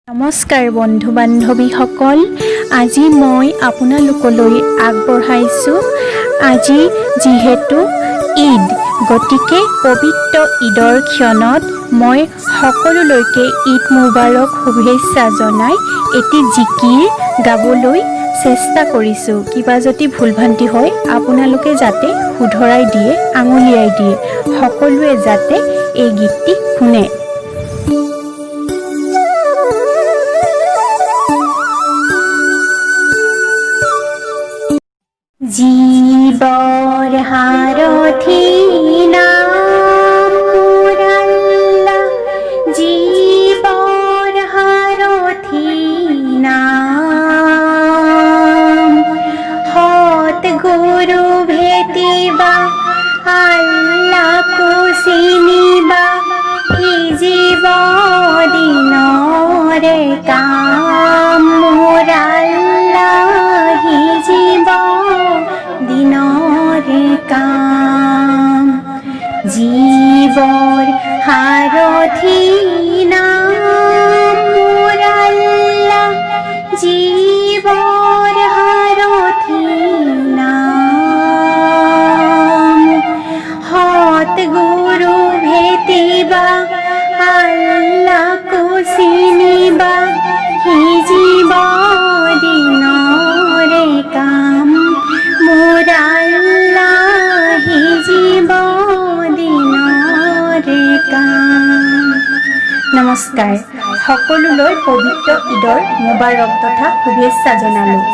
নমস্কাৰ বন্ধু বান্ধৱীসকল, আজি মই আপোনালোকলৈ আগবঢ়াইছোঁ আজি যিহেতু ঈদ, গতিকে পবিত্ৰ ঈদৰ ক্ষণত মই সকলোলৈকে ঈদ মুবাৰক শুভেচ্ছা জনাই এটি জিকিৰ গাবলৈ চেষ্টা কৰিছোঁ। কিবা যদি ভুলভ্ৰান্তি হয় আপোনালোকে যাতে শুধৰাই দিয়ে, আঙুলিয়াই দিয়ে, সকলোৱে যাতে এই গীতটি শুনে। জীবর হারথি নাম মোর আল্লাহ, জীবর হারথি নাম, হত গুরু ভেটিবা আল্লাহ কুসিনিবা, হিজিব দিনরে কাম মোর আল্লাহ, হিজিব দিনরে কাম। জীবর হারথি নাম মোর আল্লাহ, জীবর হারথি নাম, হত গুরু ভেটিবা আল্লাহ কুসিনিবা, হিজিব দিনরে কাম মোর আল্লাহ, হিজিব দিনরে কাম। নমস্কাৰ, সকলোলৈ পবিত্ৰ ঈদৰ মুবাৰক তথা শুভেচ্ছা জনালোঁ।